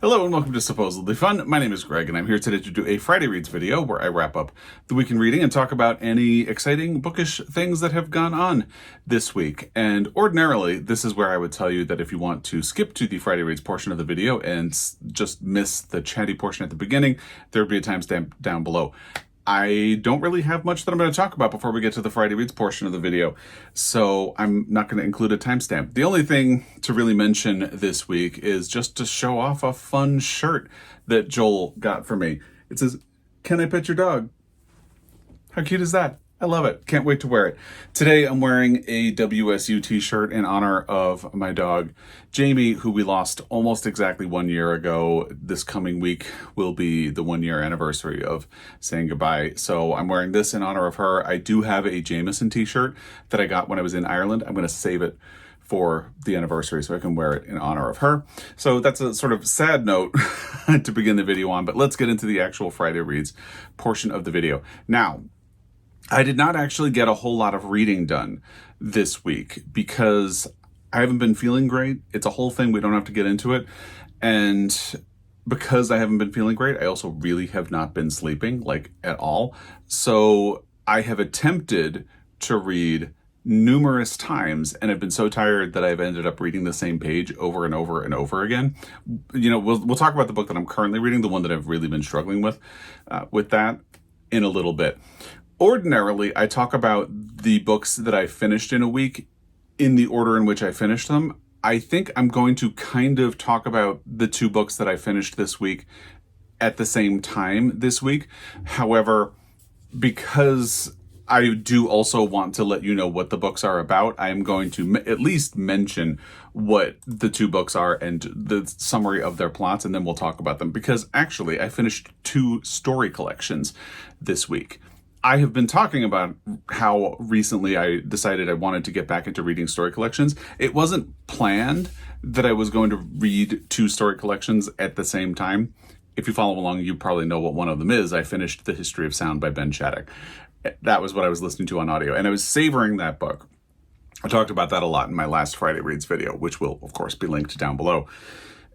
Hello and welcome to Supposedly Fun. My name is Greg and I'm here today to do a Friday Reads video where I wrap up the week in reading and talk about any exciting bookish things that have gone on this week. And ordinarily, this is where I would tell you that if you want to skip to the Friday Reads portion of the video and just miss the chatty portion at the beginning, there would be a timestamp down below. I don't really have much that I'm going to talk about before we get to the Friday Reads portion of the video, so I'm not going to include a timestamp. The only thing to really mention this week is just to show off a fun shirt that Joel got for me. It says, "Can I pet your dog?" How cute is that? I love it. Can't wait to wear it. Today I'm wearing a WSU t-shirt in honor of my dog, Jamie, who we lost almost exactly 1 year ago. This coming week will be the 1 year anniversary of saying goodbye. So I'm wearing this in honor of her. I do have a Jameson t-shirt that I got when I was in Ireland. I'm going to save it for the anniversary so I can wear it in honor of her. So that's a sort of sad note to begin the video on, but let's get into the actual Friday Reads portion of the video. Now, I did not actually get a whole lot of reading done this week because I haven't been feeling great. It's a whole thing. We don't have to get into it. And because I haven't been feeling great, I also really have not been sleeping, like, at all. So I have attempted to read numerous times, and I've been so tired that I've ended up reading the same page over and over and over again. You know, we'll talk about the book that I'm currently reading, the one that I've really been struggling with that in a little bit. Ordinarily, I talk about the books that I finished in a week in the order in which I finished them. I think I'm going to kind of talk about the two books that I finished this week at the same time this week. However, because I do also want to let you know what the books are about, I am going to at least mention what the two books are and the summary of their plots, and then we'll talk about them. Because actually, I finished 2 story collections this week. I have been talking about how recently I decided I wanted to get back into reading story collections. It wasn't planned that I was going to read 2 story collections at the same time. If you follow along, you probably know what one of them is. I finished The History of Sound by Ben Shattuck. That was what I was listening to on audio, and I was savoring that book. I talked about that a lot in my last Friday Reads video, which will, of course, be linked down below.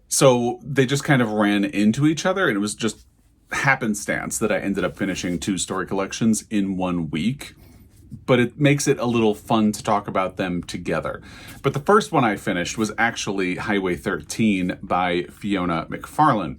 So they just kind of ran into each other, and it was just happenstance that I ended up finishing 2 story collections in 1 week, but it makes it a little fun to talk about them together. But the first one I finished was actually Highway 13 by Fiona McFarlane.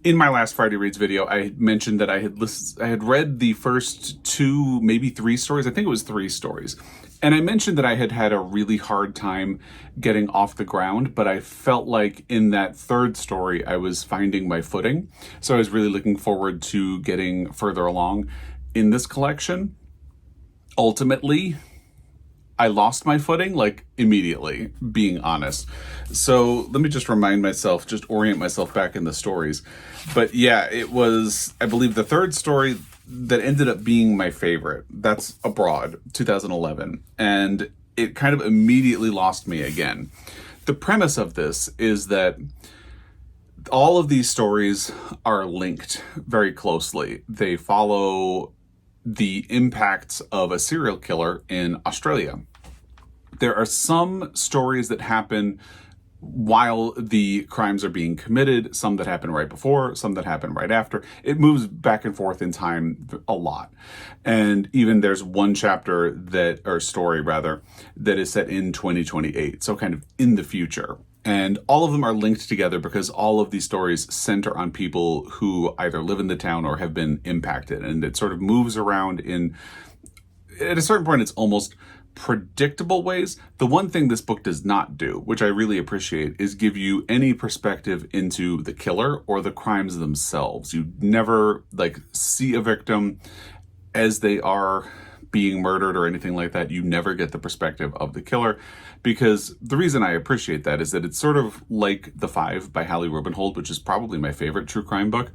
In my last Friday Reads video, I mentioned that I had read the first 2, maybe 3 stories. I think it was 3 stories. And I mentioned that I had had a really hard time getting off the ground, but I felt like in that 3rd story, I was finding my footing. So I was really looking forward to getting further along in this collection. Ultimately, I lost my footing, like, immediately, being honest. So let me just remind myself, just orient myself back in the stories. But yeah, it was, I believe, the 3rd story that ended up being my favorite. That's Abroad, 2011. And it kind of immediately lost me again. The premise of this is that all of these stories are linked very closely. They follow the impacts of a serial killer in Australia. There are some stories that happen while the crimes are being committed, some that happen right before, some that happen right after. It moves back and forth in time a lot. And even there's one chapter story that is set in 2028, so kind of in the future. And all of them are linked together because all of these stories center on people who either live in the town or have been impacted. And it sort of moves around at a certain point, it's almost predictable ways. The one thing this book does not do, which I really appreciate, is give you any perspective into the killer or the crimes themselves. You never see a victim as they are being murdered or anything like that. You never get the perspective of the killer, because the reason I appreciate that is that it's sort of like The Five by Hallie Rubenhold, which is probably my favorite true crime book,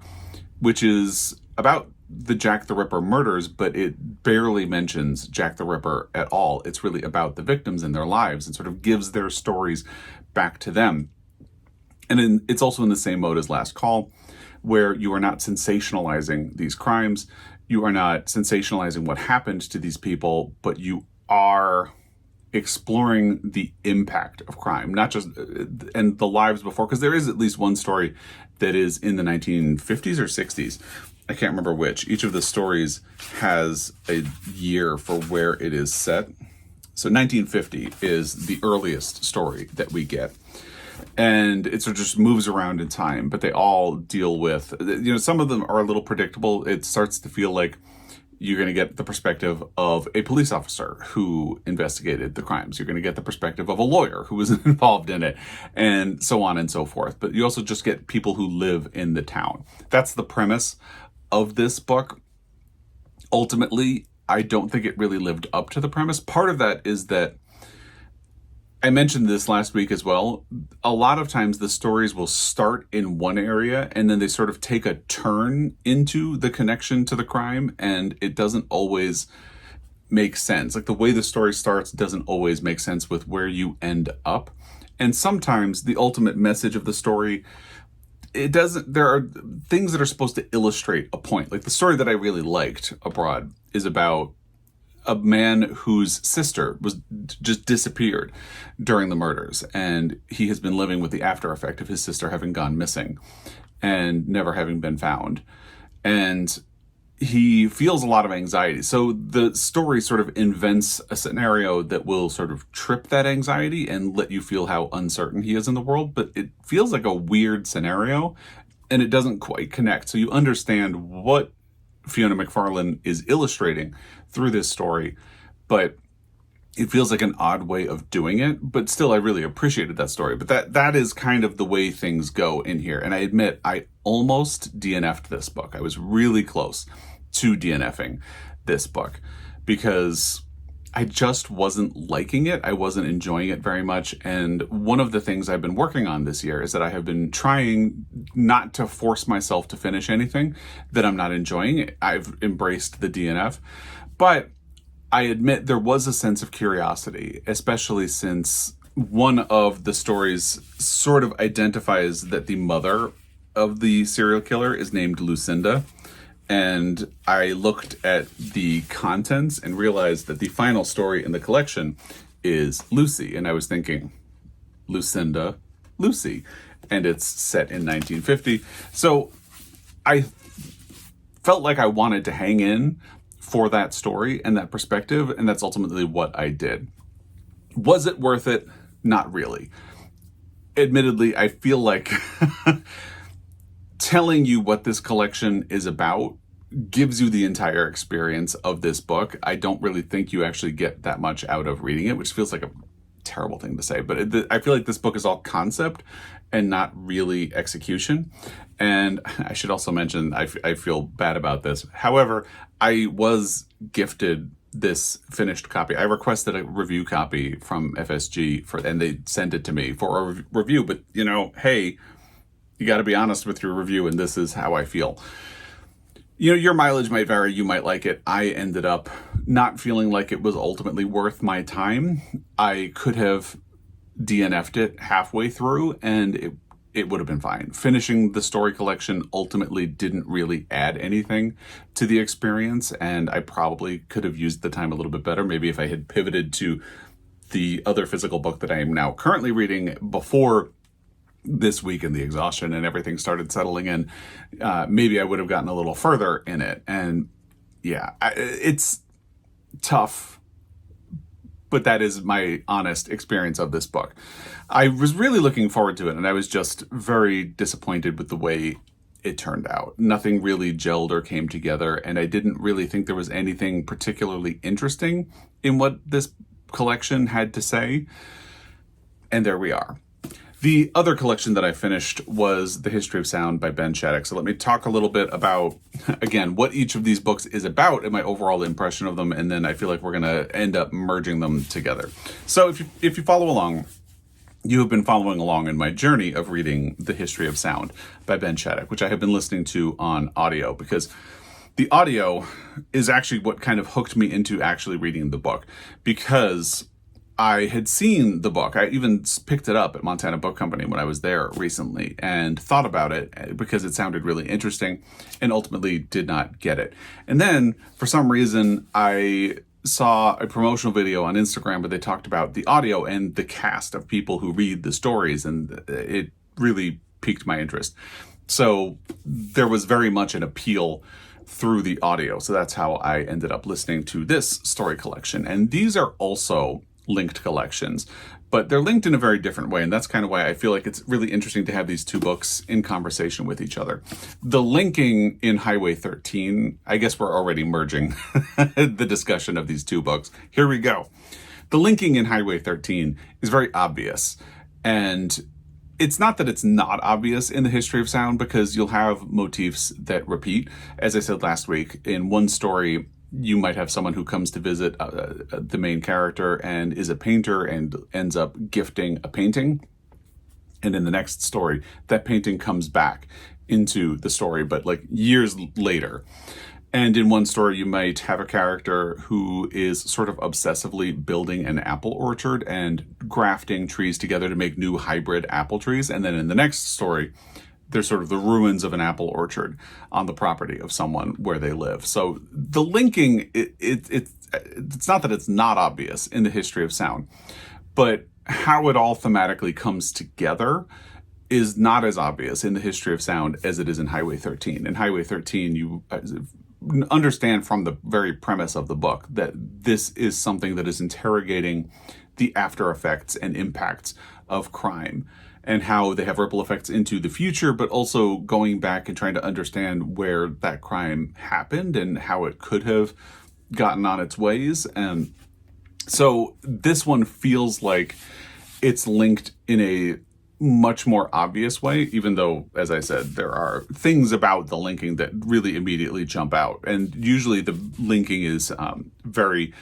which is about the Jack the Ripper murders, but it barely mentions Jack the Ripper at all. It's really about the victims and their lives and sort of gives their stories back to them. And it's also in the same mode as Last Call, where you are not sensationalizing these crimes. You are not sensationalizing what happened to these people, but you are exploring the impact of crime, not just and the lives before, because there is at least one story that is in the 1950s or 60s. I can't remember which. Each of the stories has a year for where it is set. So 1950 is the earliest story that we get. And it sort of just moves around in time, but they all deal with, some of them are a little predictable. It starts to feel like you're going to get the perspective of a police officer who investigated the crimes. You're going to get the perspective of a lawyer who was involved in it, and so on and so forth. But you also just get people who live in the town. That's the premise of this book. Ultimately, I don't think it really lived up to the premise. Part of that is that I mentioned this last week as well. A lot of times the stories will start in one area and then they sort of take a turn into the connection to the crime, and it doesn't always make sense. Like the way the story starts doesn't always make sense with where you end up. And sometimes the ultimate message of the story, it doesn't, there are things that are supposed to illustrate a point. Like the story that I really liked, Abroad, is about a man whose sister was just disappeared during the murders, and he has been living with the after effect of his sister having gone missing and never having been found. And he feels a lot of anxiety. So the story sort of invents a scenario that will sort of trip that anxiety and let you feel how uncertain he is in the world. But it feels like a weird scenario and it doesn't quite connect. So you understand what Fiona McFarlane is illustrating through this story, but it feels like an odd way of doing it. But still, I really appreciated that story. But that is kind of the way things go in here. And I admit, I almost DNF'd this book. I was really close to DNFing this book because I just wasn't liking it. I wasn't enjoying it very much. And one of the things I've been working on this year is that I have been trying not to force myself to finish anything that I'm not enjoying. I've embraced the DNF, but I admit there was a sense of curiosity, especially since one of the stories sort of identifies that the mother of the serial killer is named Lucinda. And I looked at the contents and realized that the final story in the collection is Lucy. And I was thinking, Lucinda, Lucy. And it's set in 1950. So I felt like I wanted to hang in for that story and that perspective. And that's ultimately what I did. Was it worth it? Not really. Admittedly, I feel like telling you what this collection is about gives you the entire experience of this book. I don't really think you actually get that much out of reading it, which feels like a terrible thing to say, but I feel like this book is all concept and not really execution. And I should also mention, I feel bad about this. However, I was gifted this finished copy. I requested a review copy from FSG and they sent it to me for a review, but hey, you got to be honest with your review, and this is how I feel. Your mileage might vary. You might like it. I ended up not feeling like it was ultimately worth my time. I could have DNF'd it halfway through, and it would have been fine. Finishing the story collection ultimately didn't really add anything to the experience, and I probably could have used the time a little bit better. Maybe if I had pivoted to the other physical book that I am now currently reading before this week and the exhaustion and everything started settling in, maybe I would have gotten a little further in it. And yeah, it's tough, but that is my honest experience of this book. I was really looking forward to it, and I was just very disappointed with the way it turned out. Nothing really gelled or came together, and I didn't really think there was anything particularly interesting in what this collection had to say. And there we are. The other collection that I finished was The History of Sound by Ben Shattuck. So let me talk a little bit about, again, what each of these books is about and my overall impression of them, and then I feel like we're going to end up merging them together. So if you follow along, you have been following along in my journey of reading The History of Sound by Ben Shattuck, which I have been listening to on audio, because the audio is actually what kind of hooked me into actually reading the book, because I had seen the book. I even picked it up at Montana Book Company when I was there recently and thought about it because it sounded really interesting, and ultimately did not get it. And then for some reason I saw a promotional video on Instagram where they talked about the audio and the cast of people who read the stories, and it really piqued my interest. So there was very much an appeal through the audio. So that's how I ended up listening to this story collection. And these are also linked collections, but they're linked in a very different way. And that's kind of why I feel like it's really interesting to have these two books in conversation with each other. The linking in Highway 13, I guess we're already merging the discussion of these two books. Here we go. The linking in Highway 13 is very obvious. And it's not that it's not obvious in the history of sound, because you'll have motifs that repeat. As I said last week, in one story, you might have someone who comes to visit the main character and is a painter and ends up gifting a painting. And in the next story, that painting comes back into the story, but like years later. And in one story, you might have a character who is sort of obsessively building an apple orchard and grafting trees together to make new hybrid apple trees. And then in the next story, there's sort of the ruins of an apple orchard on the property of someone where they live. So the linking, it's not that it's not obvious in the history of sound, but how it all thematically comes together is not as obvious in the history of sound as it is in Highway 13. In Highway 13, you understand from the very premise of the book that this is something that is interrogating the after effects and impacts of crime and how they have ripple effects into the future, but also going back and trying to understand where that crime happened and how it could have gotten on its ways. And so this one feels like it's linked in a much more obvious way, even though, as I said, there are things about the linking that really immediately jump out. And usually the linking is very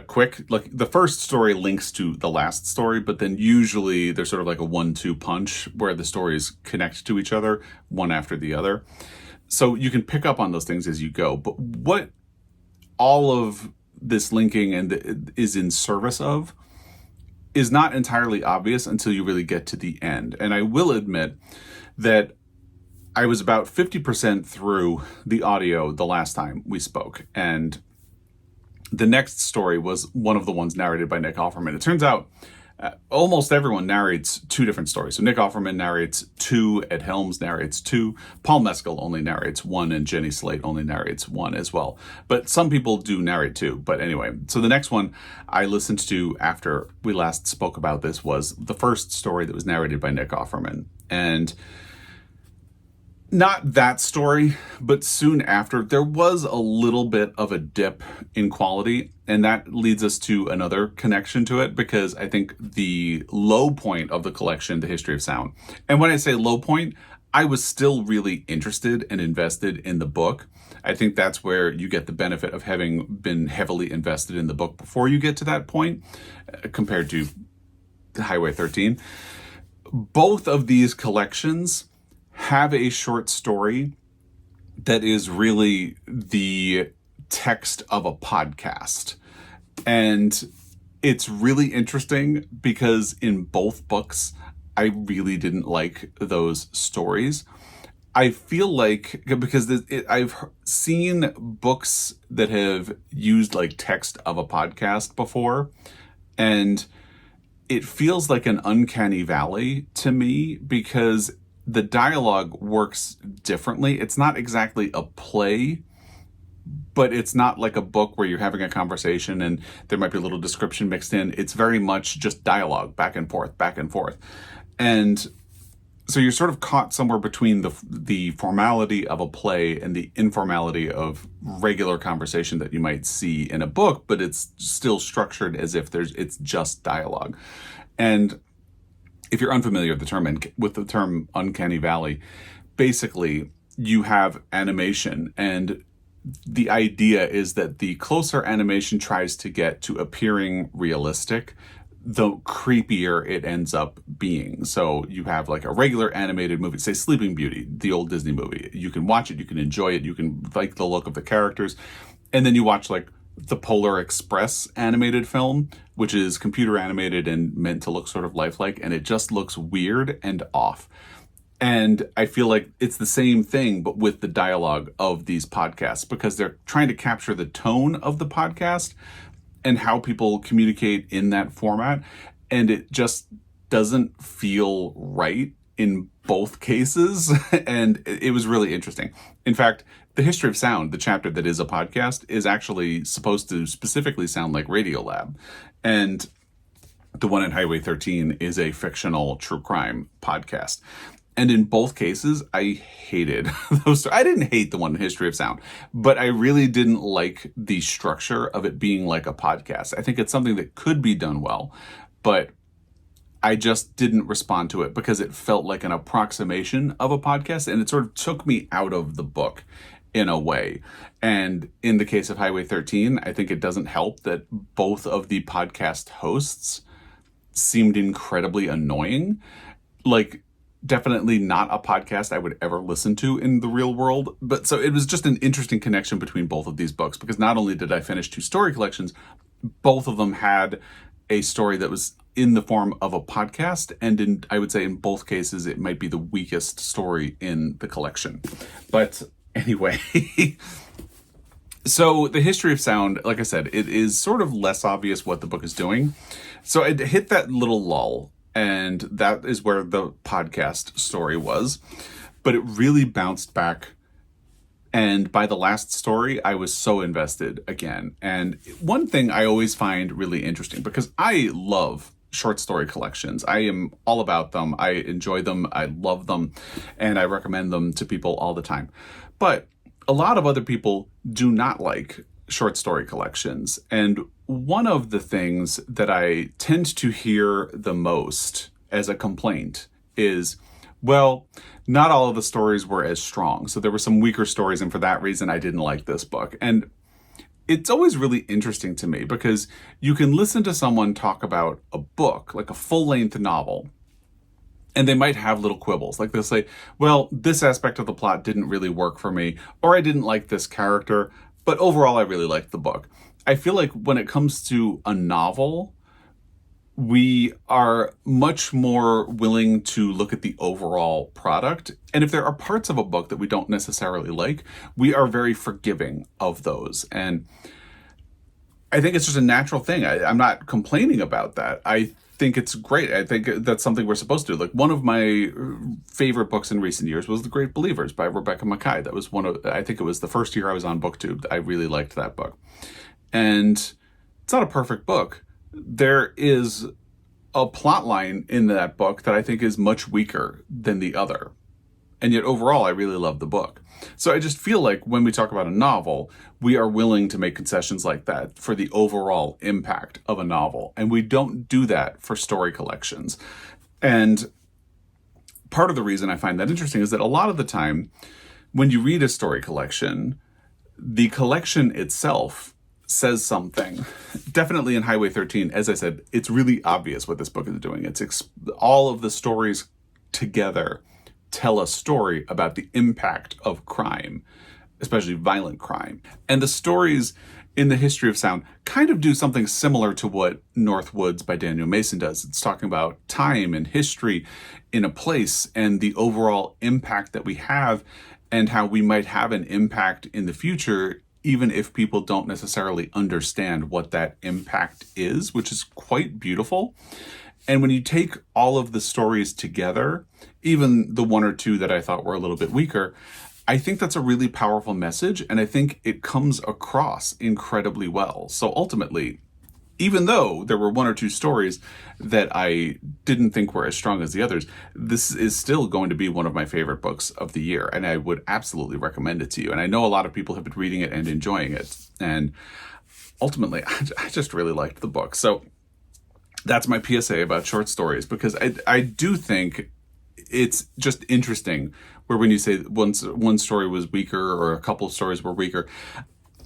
quick. Like the first story links to the last story, but then usually there's sort of like a 1-2 punch where the stories connect to each other, one after the other. So you can pick up on those things as you go. But what all of this linking and is in service of is not entirely obvious until you really get to the end. And I will admit that I was about 50% through the audio the last time we spoke. And the next story was one of the ones narrated by Nick Offerman. It turns out almost everyone narrates two different stories. So Nick Offerman narrates two, Ed Helms narrates two, Paul Mescal only narrates one, and Jenny Slate only narrates one as well. But some people do narrate two. But anyway, so the next one I listened to after we last spoke about this was the first story that was narrated by Nick Offerman. And not that story, but soon after, there was a little bit of a dip in quality, and that leads us to another connection to it, because I think the low point of the collection, The History of Sound, and when I say low point, I was still really interested and invested in the book. I think that's where you get the benefit of having been heavily invested in the book before you get to that point, compared to Highway 13. Both of these collections have a short story that is really the text of a podcast. And it's really interesting because in both books, I really didn't like those stories. I feel like, because I've seen books that have used like text of a podcast before, and it feels like an uncanny valley to me because the dialogue works differently. It's not exactly a play, but it's not like a book where you're having a conversation and there might be a little description mixed in. It's very much just dialogue, back and forth, back and forth. And so you're sort of caught somewhere between the formality of a play and the informality of regular conversation that you might see in a book, but it's still structured as if it's just dialogue. And if you're unfamiliar with the term uncanny valley, basically you have animation, and the idea is that the closer animation tries to get to appearing realistic, the creepier it ends up being. So you have like a regular animated movie, say Sleeping Beauty, the old Disney movie. You can watch it, you can enjoy it, you can like the look of the characters. And then you watch like the Polar Express animated film, which is computer animated and meant to look sort of lifelike, and it just looks weird and off. And I feel like it's the same thing, but with the dialogue of these podcasts, because they're trying to capture the tone of the podcast, and how people communicate in that format. And it just doesn't feel right in both cases. And it was really interesting. In fact, the History of Sound, the chapter that is a podcast, is actually supposed to specifically sound like Radiolab. And the one at Highway 13 is a fictional true crime podcast. And in both cases, I hated those. I didn't hate the one in History of Sound, but I really didn't like the structure of it being like a podcast. I think it's something that could be done well, but I just didn't respond to it because it felt like an approximation of a podcast, and it sort of took me out of the book in a way. And in the case of Highway 13, I think it doesn't help that both of the podcast hosts seemed incredibly annoying. Like, definitely not a podcast I would ever listen to in the real world. But so it was just an interesting connection between both of these books, because not only did I finish two story collections, both of them had a story that was in the form of a podcast. And I would say in both cases, it might be the weakest story in the collection. But anyway, so the History of Sound, like I said, it is sort of less obvious what the book is doing. So it hit that little lull, and that is where the podcast story was. But it really bounced back. And by the last story, I was so invested again. And one thing I always find really interesting, because I love short story collections. I am all about them. I enjoy them. I love them. And I recommend them to people all the time. But a lot of other people do not like short story collections. And one of the things that I tend to hear the most as a complaint is, well, not all of the stories were as strong. So there were some weaker stories, and for that reason, I didn't like this book. And it's always really interesting to me, because you can listen to someone talk about a book, like a full-length novel, and they might have little quibbles. Like they'll say, well, this aspect of the plot didn't really work for me, or I didn't like this character, but overall, I really liked the book. I feel like when it comes to a novel, we are much more willing to look at the overall product. And if there are parts of a book that we don't necessarily like, we are very forgiving of those. And I think it's just a natural thing. I'm not complaining about that. I think it's great. I think that's something we're supposed to do. Like, one of my favorite books in recent years was The Great Believers by Rebecca Makkai. That was I think it was the first year I was on BookTube. I really liked that book. And it's not a perfect book. There is a plot line in that book that I think is much weaker than the other. And yet overall, I really love the book. So I just feel like when we talk about a novel, we are willing to make concessions like that for the overall impact of a novel. And we don't do that for story collections. And part of the reason I find that interesting is that a lot of the time, when you read a story collection, the collection itself says something. Definitely in Highway 13, as I said, it's really obvious what this book is doing. It's all of the stories together tell a story about the impact of crime, especially violent crime. And the stories in the History of Sound kind of do something similar to what North Woods by Daniel Mason does. It's talking about time and history in a place and the overall impact that we have, and how we might have an impact in the future, even if people don't necessarily understand what that impact is, which is quite beautiful. And when you take all of the stories together, even the one or two that I thought were a little bit weaker, I think that's a really powerful message, and I think it comes across incredibly well. So ultimately, even though there were one or two stories that I didn't think were as strong as the others, this is still going to be one of my favorite books of the year, and I would absolutely recommend it to you. And I know a lot of people have been reading it and enjoying it, and ultimately, I just really liked the book. So that's my PSA about short stories, because I do think it's just interesting where when you say one story was weaker or a couple of stories were weaker,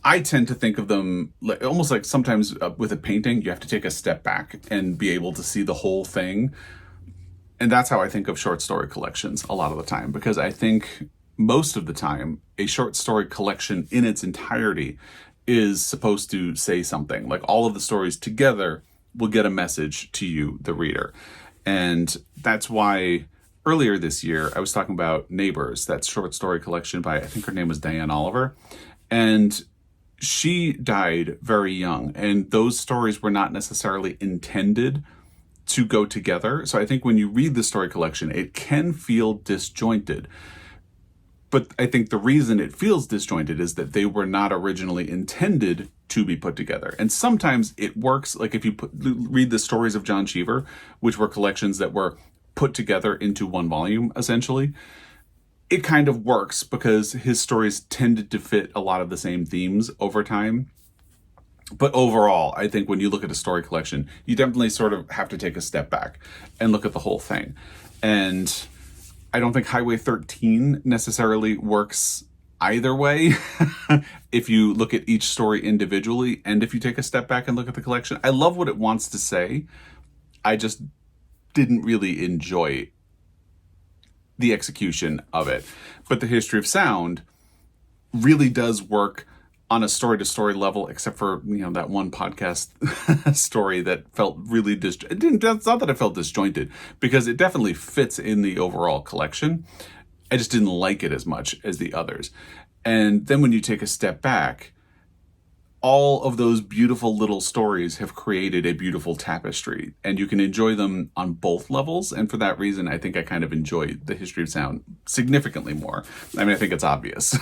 I tend to think of them almost like sometimes with a painting, you have to take a step back and be able to see the whole thing. And that's how I think of short story collections a lot of the time, because I think most of the time a short story collection in its entirety is supposed to say something. Like, all of the stories together will get a message to you, the reader. And that's why earlier this year I was talking about Neighbors, that short story collection by, I think her name was Diane Oliver. And she died very young, and those stories were not necessarily intended to go together. So I think when you read the story collection, it can feel disjointed. But I think the reason it feels disjointed is that they were not originally intended to be put together. And sometimes it works, like if you read the stories of John Cheever, which were collections that were put together into one volume, essentially, it kind of works because his stories tended to fit a lot of the same themes over time. But overall, I think when you look at a story collection, you definitely sort of have to take a step back and look at the whole thing. And I don't think Highway 13 necessarily works either way if you look at each story individually and if you take a step back and look at the collection. I love what it wants to say. I just didn't really enjoy the execution of it. But the History of Sound really does work on a story-to-story level, except for, that one podcast story that felt really it's not that it felt disjointed, because it definitely fits in the overall collection. I just didn't like it as much as the others. And then when you take a step back, all of those beautiful little stories have created a beautiful tapestry, and you can enjoy them on both levels. And for that reason, I think I kind of enjoy the History of Sound significantly more. I mean, I think it's obvious.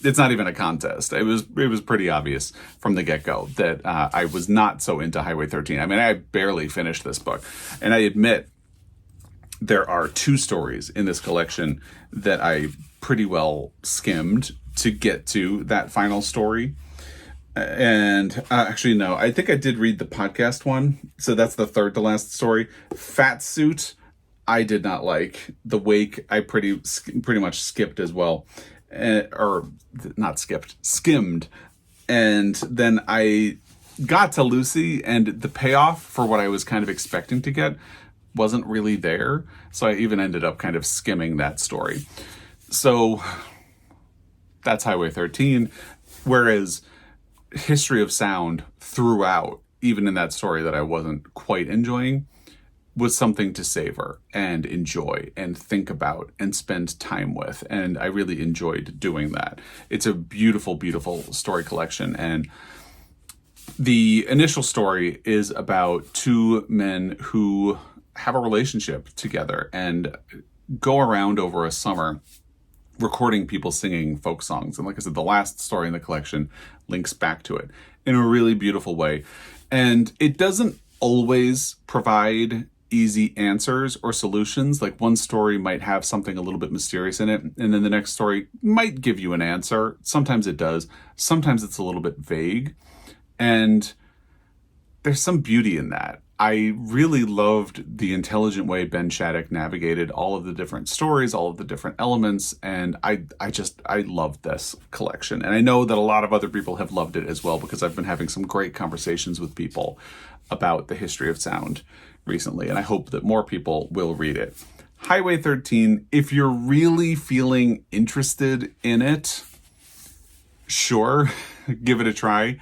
It's not even a contest. It was pretty obvious from the get-go that I was not so into Highway 13. I mean, I barely finished this book, and I admit there are 2 stories in this collection that I pretty well skimmed to get to that final story. And actually, no, I think I did read the podcast one. So that's the third to last story. Fat Suit, I did not like. The Wake, I pretty much skipped as well. Or not skipped, skimmed. And then I got to Lucy, and the payoff for what I was kind of expecting to get wasn't really there. So I even ended up kind of skimming that story. So that's Highway 13. Whereas History of Sound throughout, even in that story that I wasn't quite enjoying, was something to savor and enjoy and think about and spend time with. And I really enjoyed doing that. It's a beautiful, beautiful story collection. And the initial story is about 2 men who have a relationship together and go around over a summer recording people singing folk songs. And like I said, the last story in the collection links back to it in a really beautiful way. And it doesn't always provide easy answers or solutions. Like one story might have something a little bit mysterious in it, and then the next story might give you an answer. Sometimes it does. Sometimes it's a little bit vague. And there's some beauty in that. I really loved the intelligent way Ben Shattuck navigated all of the different stories, all of the different elements, and I loved this collection. And I know that a lot of other people have loved it as well, because I've been having some great conversations with people about the History of Sound recently, and I hope that more people will read it. Highway 13, if you're really feeling interested in it, sure, give it a try.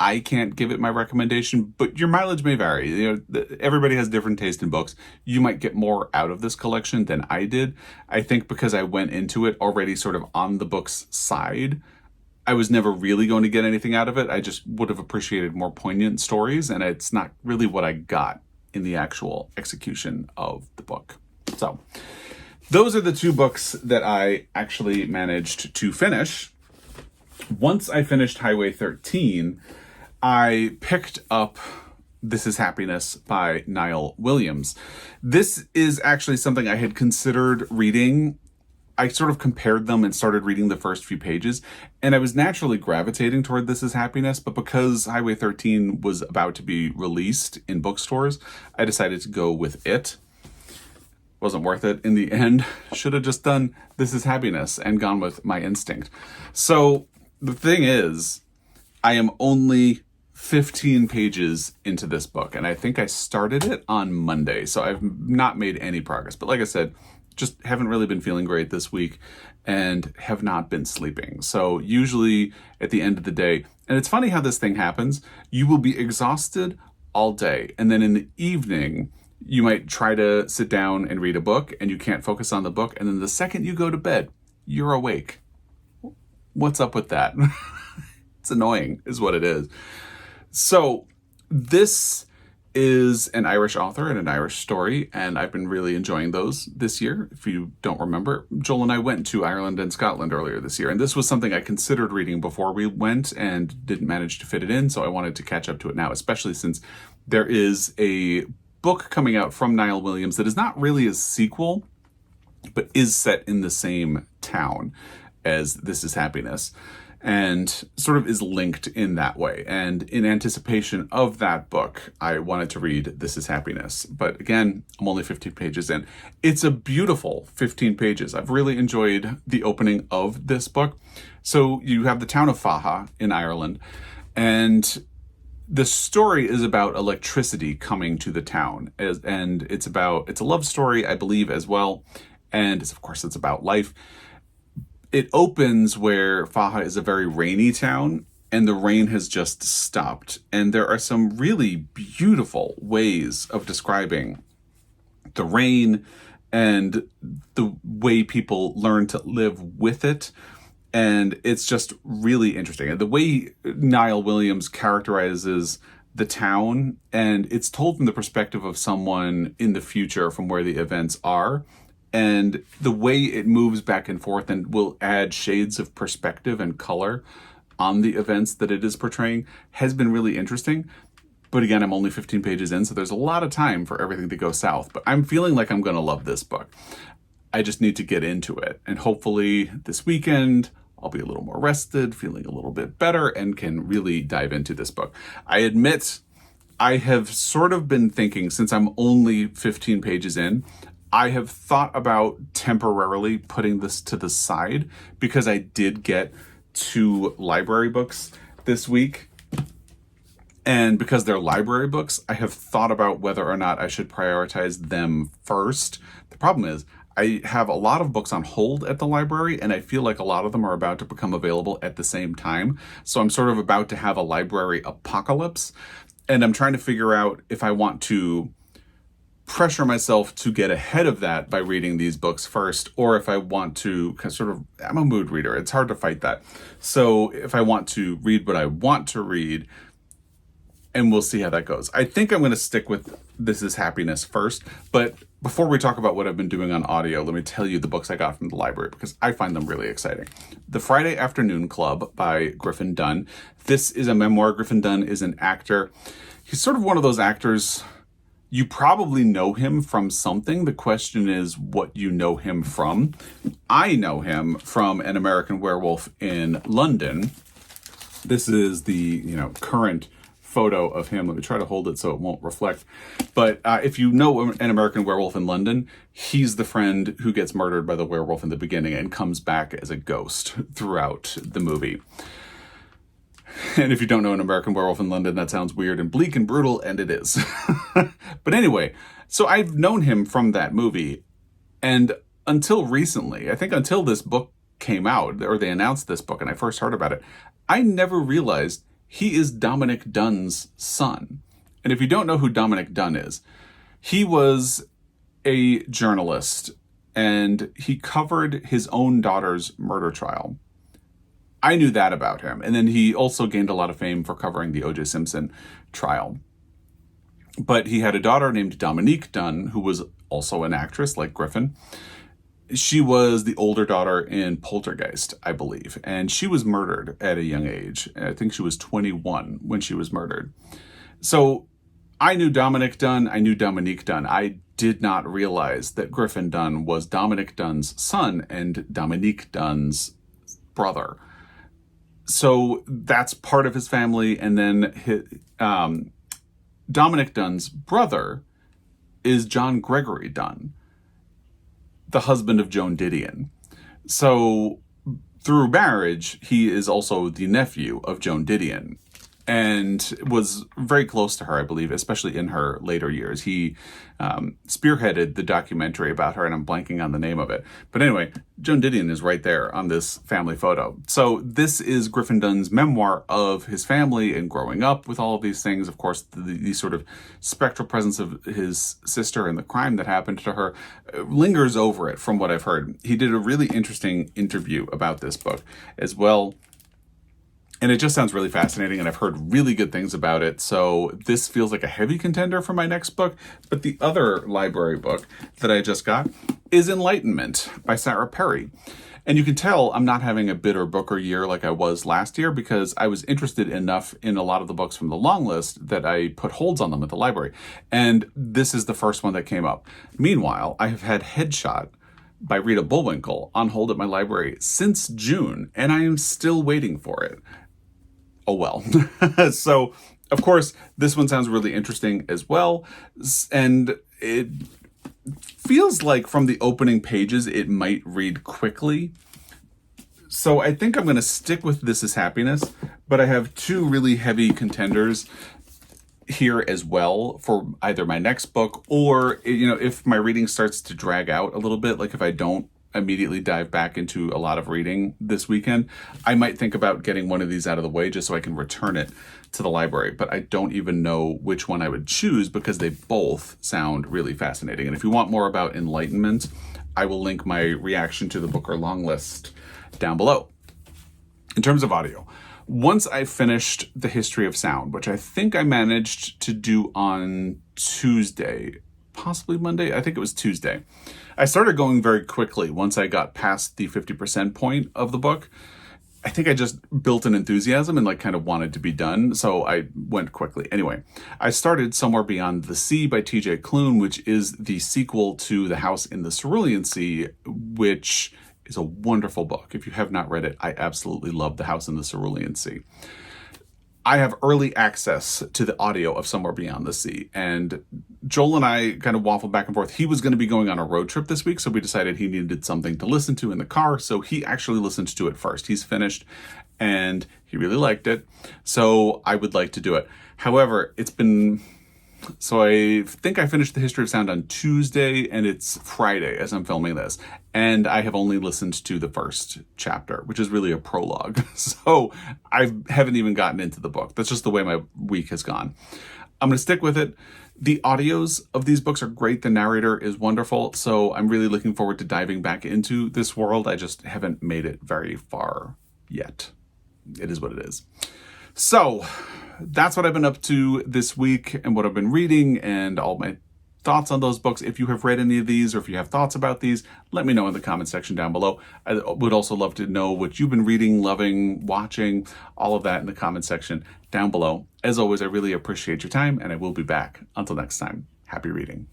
I can't give it my recommendation, but your mileage may vary. Everybody has different taste in books. You might get more out of this collection than I did. I think because I went into it already sort of on the book's side, I was never really going to get anything out of it. I just would have appreciated more poignant stories, and it's not really what I got in the actual execution of the book. So those are the 2 books that I actually managed to finish. Once I finished Highway 13, I picked up This Is Happiness by Niall Williams. This is actually something I had considered reading. I sort of compared them and started reading the first few pages, and I was naturally gravitating toward This Is Happiness, but because Highway 13 was about to be released in bookstores, I decided to go with it. Wasn't worth it in the end. Should have just done This Is Happiness and gone with my instinct. So the thing is, I am only 15 pages into this book, and I think I started it on Monday, so I've not made any progress. But like I said, just haven't really been feeling great this week and have not been sleeping. So usually at the end of the day, and it's funny how this thing happens, you will be exhausted all day, and then in the evening, you might try to sit down and read a book, and you can't focus on the book, and then the second you go to bed, you're awake. What's up with that? It's annoying, is what it is. So this is an Irish author and an Irish story, and I've been really enjoying those this year. If you don't remember, Joel and I went to Ireland and Scotland earlier this year, and this was something I considered reading before we went and didn't manage to fit it in, so I wanted to catch up to it now, especially since there is a book coming out from Niall Williams that is not really a sequel, but is set in the same town as This Is Happiness, and sort of is linked in that way. And in anticipation of that book, I wanted to read This Is Happiness. But again, I'm only 15 pages in. It's a beautiful 15 pages. I've really enjoyed the opening of this book. So you have the town of Faha in Ireland, and the story is about electricity coming to the town. And it's a love story, I believe, as well. And of course, it's about life. It opens where Faha is a very rainy town, and the rain has just stopped. And there are some really beautiful ways of describing the rain and the way people learn to live with it. And it's just really interesting. And the way Niall Williams characterizes the town, and it's told from the perspective of someone in the future from where the events are. And the way it moves back and forth and will add shades of perspective and color on the events that it is portraying has been really interesting. But again, I'm only 15 pages in, so there's a lot of time for everything to go south. But I'm feeling like I'm going to love this book. I just need to get into it. And hopefully this weekend, I'll be a little more rested, feeling a little bit better, and can really dive into this book. I admit, I have sort of been thinking, since I'm only 15 pages in, I have thought about temporarily putting this to the side because I did get 2 library books this week. And because they're library books, I have thought about whether or not I should prioritize them first. The problem is I have a lot of books on hold at the library, and I feel like a lot of them are about to become available at the same time. So I'm sort of about to have a library apocalypse, and I'm trying to figure out if I want to pressure myself to get ahead of that by reading these books first, or if I want to I'm a mood reader. It's hard to fight that. So if I want to read what I want to read, and we'll see how that goes. I think I'm going to stick with This Is Happiness first, but before we talk about what I've been doing on audio, let me tell you the books I got from the library because I find them really exciting. The Friday Afternoon Club by Griffin Dunne. This is a memoir. Griffin Dunne is an actor. He's sort of one of those actors. You probably know him from something. The question is what you know him from. I know him from An American Werewolf in London. This is the current photo of him. Let me try to hold it so it won't reflect. But if you know An American Werewolf in London, he's the friend who gets murdered by the werewolf in the beginning and comes back as a ghost throughout the movie. And if you don't know An American Werewolf in London, that sounds weird and bleak and brutal, and it is. But anyway, so I've known him from that movie. And until recently, I think until this book came out, or they announced this book and I first heard about it, I never realized he is Dominic Dunne's son. And if you don't know who Dominic Dunne is, he was a journalist and he covered his own daughter's murder trial. I knew that about him. And then he also gained a lot of fame for covering the O.J. Simpson trial. But he had a daughter named Dominique Dunne, who was also an actress like Griffin. She was the older daughter in Poltergeist, I believe. And she was murdered at a young age. I think she was 21 when she was murdered. So I knew Dominic Dunne. I knew Dominique Dunne. I did not realize that Griffin Dunne was Dominic Dunne's son and Dominique Dunne's brother. So that's part of his family. And then Dominic Dunne's brother is John Gregory Dunne, the husband of Joan Didion. So through marriage, he is also the nephew of Joan Didion and was very close to her, I believe, especially in her later years. He spearheaded the documentary about her, and I'm blanking on the name of it. But anyway, Joan Didion is right there on this family photo. So this is Griffin Dunne's memoir of his family and growing up with all of these things. Of course, the sort of spectral presence of his sister and the crime that happened to her lingers over it from what I've heard. He did a really interesting interview about this book as well. And it just sounds really fascinating, and I've heard really good things about it. So this feels like a heavy contender for my next book. But the other library book that I just got is Enlightenment by Sarah Perry. And you can tell I'm not having a bitter booker year like I was last year, because I was interested enough in a lot of the books from the long list that I put holds on them at the library. And this is the first one that came up. Meanwhile, I have had Headshot by Rita Bullwinkle on hold at my library since June, and I am still waiting for it. Oh well. So, of course, this one sounds really interesting as well. And it feels like from the opening pages, it might read quickly. So I think I'm going to stick with This Is Happiness, but I have two really heavy contenders here as well for either my next book or, if my reading starts to drag out a little bit, like if I don't immediately dive back into a lot of reading this weekend, I might think about getting one of these out of the way just so I can return it to the library. But I don't even know which one I would choose because they both sound really fascinating. And if you want more about Enlightenment, I will link my reaction to the Booker long list down below. In terms of audio, once I finished The History of Sound, which I think I managed to do on Tuesday, possibly Monday, I think it was Tuesday, I started going very quickly once I got past the 50% point of the book. I think I just built an enthusiasm and kind of wanted to be done, so I went quickly. Anyway, I started Somewhere Beyond the Sea by T.J. Klune, which is the sequel to The House in the Cerulean Sea, which is a wonderful book. If you have not read it, I absolutely love The House in the Cerulean Sea. I have early access to the audio of Somewhere Beyond the Sea, and Joel and I kind of waffled back and forth. He was going to be going on a road trip this week, so we decided he needed something to listen to in the car, so he actually listened to it first. He's finished, and he really liked it, so I would like to do it. However, so I think I finished The History of Sound on Tuesday, and it's Friday as I'm filming this. And I have only listened to the first chapter, which is really a prologue. So I haven't even gotten into the book. That's just the way my week has gone. I'm going to stick with it. The audios of these books are great. The narrator is wonderful. So I'm really looking forward to diving back into this world. I just haven't made it very far yet. It is what it is. So that's what I've been up to this week and what I've been reading and all my thoughts on those books. If you have read any of these or if you have thoughts about these, let me know in the comment section down below. I would also love to know what you've been reading, loving, watching, all of that in the comment section down below. As always, I really appreciate your time, and I will be back. Until next time, happy reading.